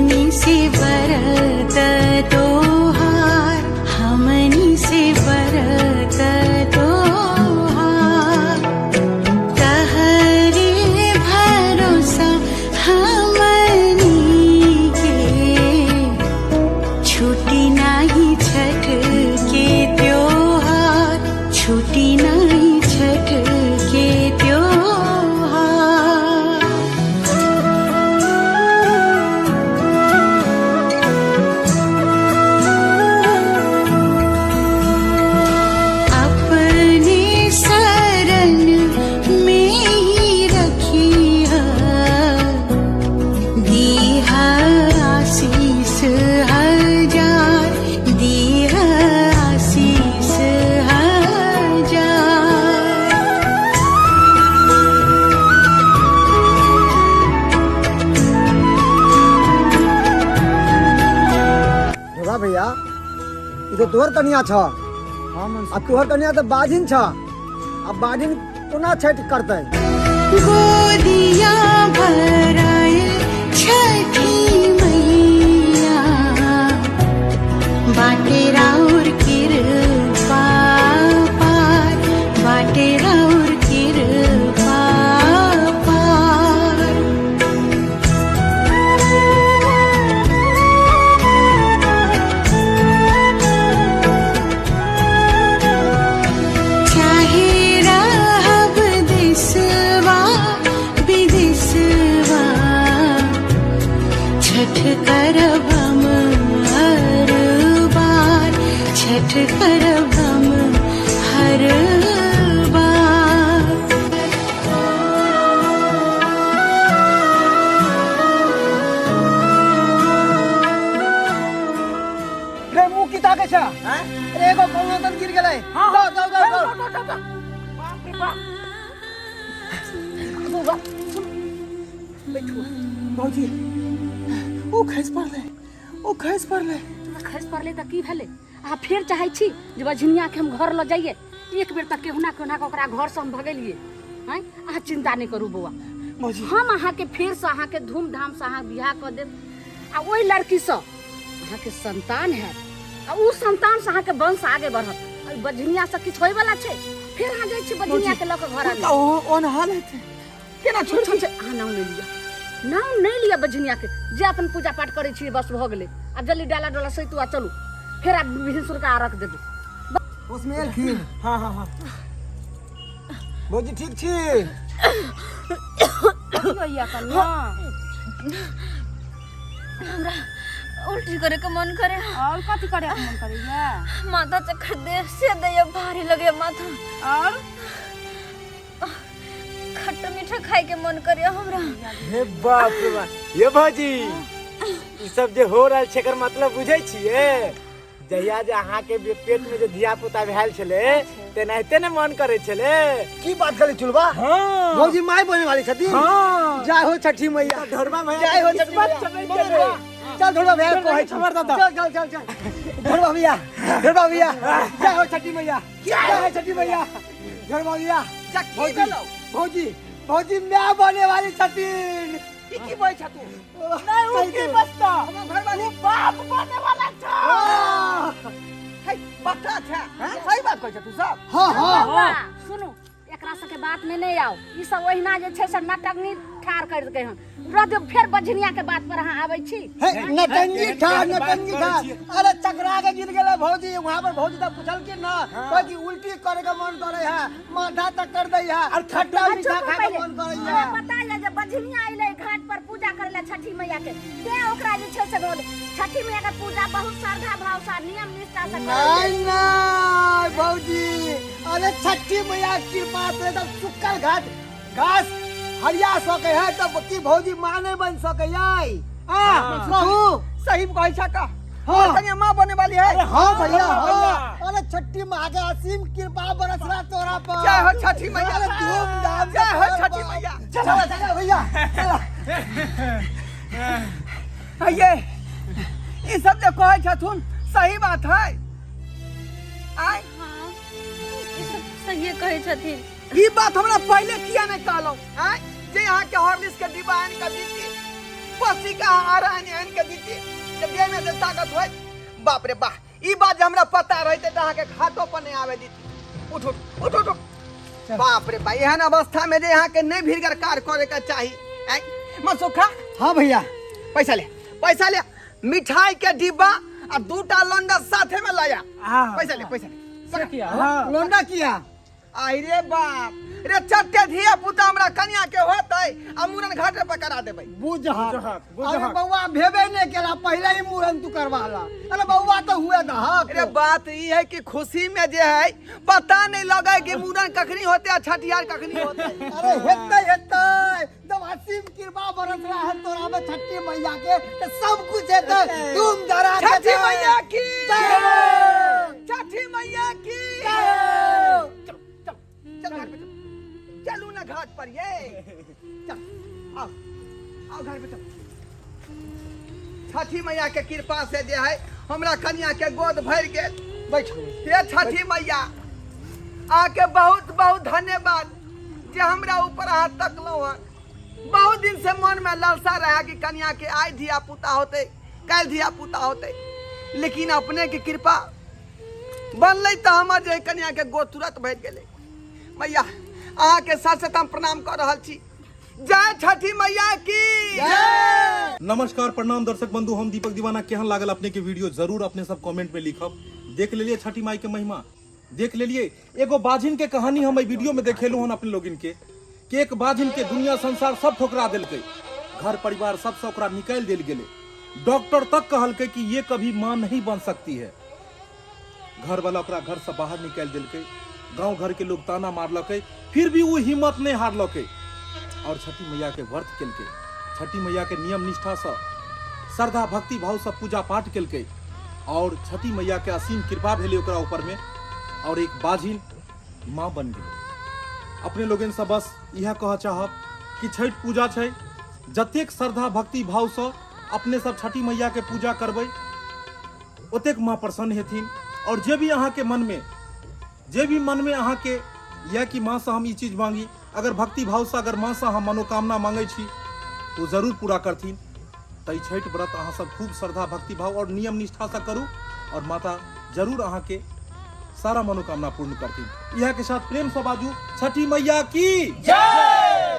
हमनी से बरत तोहार, हमनी से बरत तोहार, तहरे भरोसा हमनी के, छुट्टी नहीं छठ के त्योहार, छुट्टी नहीं छठ के त्योहार। अपने शरण में ही रखिया, दीहा आशीष हजार, दीहा आशीष हजार। ढोला भैया ये तो तोहर कन्या छ, आ तोहर कन्या तो बाजिन छ, अब बाजिन कोना छठ करते? गोदिया भराए छठी मैया, बाटे राउर कृपा पार, बाटे राउर कृपा पार। चाहे रहब देशवा विदेशवा, छठ करब हम हर बार, छठ करब हम हर बार। रे मुंह की ताके छ? रे एगो कोनो तन गिर गेलै। जाओ जाओ जाओ जाओ। भौजी ओ खैस पड़ले, ओ खैस पड़ले। खस पड़ले त की भेले? आ फिर चाहे छी जे बझनिया के हम घर ल जाइए, एक बेर तक केहुना केहुना के ओकरा घर से हम भगेलिए हैं। अहाँ चिंता नहीं करू बउआ, भौजी हम अहाँ के फिर से अहाँ के धूमधाम से अहाँ बियाह कर देब। आ ओई लड़की से अहाँ के संतान है, आ उ संतान से अहाँ के वंश आगे बढ़त। आ बझनिया से किछ होय वाला छै? फिर अहाँ जाय छी बझनिया के ल के घर आबे। ओन हाल है केना छोड़ छोड़ अहाँ नाम ले लिया, नाम नहीं लिया बझनिया के, जे अपन पूजा पाठ करे छी बस भ गेले। अब जल्दी डाला डोला सहित आ चलू, फिर आप भिनसुर का रख देबे। उसमें एलखिन। हाँ हाँ हाँ भौजी ठीक छी? भैया कन्या हमरा उल्टी करे के मन करे, और कथी करे के मन करैया? माथा चक्कर दे से दे भारी लगे माथा, और खट्टा मीठा खाए के मन करे हमरा। हे बाप रे बाप, ये भौजी ई सब जे हो रहल छै एकर मतलब बुझै छियै? जहिया जे अहाँ के पेट में जे धिया पुता भेल छले तेनाहिते ने मन करे छले। की बात करे चुलबा? हाँ भौजी माय बने वाली छथिन। हाँ जय हो छठी मैया। ढोरबा भैया जय हो छठी मैया। चल ढोरबा भैया कहै छी। खबर दादा। चल चल चल चल ढोरबा भैया, ढोरबा भैया जय हो छठी मैया, जय हो छठी मैया। ढोरबा भैया भौजी भौजी भौजी मैं बने वाली छथिन। की बोल छ तू? नहीं उनकी बस्ता हम घर वाली बाप बने वाला छ। हे बता था सही बात कहै छ तू सब। हाँ हाँ बउआ सुनू, एकरा सबके बात में नहीं आओ। ई सब ओहिना जे छै से नटंगी ठार कर देकै हन। रद फिर बझनिया के बात पर अहाँ आबै छी। नटंगी था नटंगी था। अरे चकरा के गिर गेला भौजी। वहां पर भौजी तब पूछलखिन ना कोई की उल्टी करे के मन करे है, माथा तक कर दई है और खट्टा मीठा खाए के मन करे है। पता है जे बझनिया आइले घाट पर पूजा करे ला छठी मैया के, ते ओकरा जे छै से बोल छठी मैया के पूजा बहुत श्रद्धा भाव से नियम निष्ठा से करे। नहीं नहीं भौजी, अरे छठी मैया की कृपा से तो सुक्कल घाट घास हरिया सके है तब की भौजी मां नहीं बन सके आई। हां कहू सही कहै छ का? हाँ कन्या मां बने वाली है। हाँ भैया हाँ। अरे छठी माँ के असीम कृपा बरसला तोरा पर। जय हो छठी मैया। अरे धूमधाम से जय हो छठी मैया। चलो चलो भैया चलो। ये सब जो कहै छथुन सही बात है। आय हां ई सब सही कहै छथिन। ई बात हमरा पहले किया नहीं कहलौ? आय जे यहाँ के हॉर्लिक्स के डिब्बा आनि के दीती पसी का आरान एहन के दीती जब देह में से ताकत होय बाप रे बाप ई बात जे हमरा पता रहते त अहाँ के घाटो पर नहीं आवे दीती उठ उठ उठ उठ बाप रे भाई एहन अवस्था में जे यहाँ के नहीं भीड़गर कार करे का चाहिए मसुखा हाँ भैया पैसा ले मिठाई के डिब्बा और 2टा लौंडा साथे में लाया पैसा ले लौंडा किया आई रे बाप रे चट्टे धिया पुता हमरा कन्या के होतै आ मूरन घाटे पर करा देबै बुझहक अरे बउआ भेबे नहीं केला पहले ही मुरन तू करवाला अरे बउआ तो हुए दहक अरे बात ई है कि खुशी में जे है पता नहीं लगे कि मूरन कखनी होते आ छठियार कखनी होते अरे हेतै जब असीम कृपा बरस रहा है तोरा में छठी मैया के तो सब कुछ हेतै तुम जरा छठी मैया की जय छठी मैया की चल घर पे चलू ना घाट पर ये चल आओ घर पे चल छठी मैया के कृपा से जे है हमरा कन्या के गोद भर गेल बैठ हे छठी मैया आके बहुत बहुत धन्यवाद जे हमरा ऊपर हाथ तकलो है बहुत दिन से मन में लालसा रहा कि कन्या के आज धिया पुता होते कल धिया पुता होते लेकिन अपने की कृपा बनले तो हमर जे कन्या के गोद तुरंत भर गेले मैया अहाँ के साथ साथ हम प्रणाम कर रहा छी जय छठी मैया की नमस्कार प्रणाम दर्शक बंधु हम दीपक दीवाना केहन लागल अपने के वीडियो जरूर अपने सब कमेंट में लिखब देख लेलिए छठी माई के महिमा देख लेलिए एगो बाजिन के कहानी हम वीडियो में देखेलू हन अपने लोगिन के कि एक बाजिन के दुनिया संसार सब ठोकरा दिलके घर परिवार सब से ओकरा निकाल दिल गेले डॉक्टर तक कहलके कि ये कभी मां नहीं बन सकती है घर वाला ओकरा घर से बाहर निकाल दिलके गांव घर के लोग ताना मारलके फिर भी वो हिम्मत नहीं हारलके और छठी मैया के व्रत केलके छठी मैया के नियम निष्ठा से श्रद्धा भक्ति भाव से पूजा पाठ केलके और छठी मैया के असीम कृपा भेले ओकरा ऊपर में और एक बाझिन माँ बन गई अपने लोगन से बस यह कह चाहब कि छठ पूजा छै जतेक श्रद्धा भक्ति भाव से अपने सब छठी मैया के पूजा करबै ओतेक माँ प्रसन्न हेथिन और जे भी अहाँ के मन में अहाँ के यह कि माँ से हम ई चीज मांगी अगर भक्ति भाव से अगर माँ से हम मनोकामना मांगे छी तो जरूर पूरा करथिन तई छठ व्रत अहाँ सब खूब श्रद्धा भक्ति भाव और नियम निष्ठा से करू और माता जरूर अहाँ के सारा मनोकामना पूर्ण करथिन यह के साथ प्रेम से बाजू छठी मैया की जय।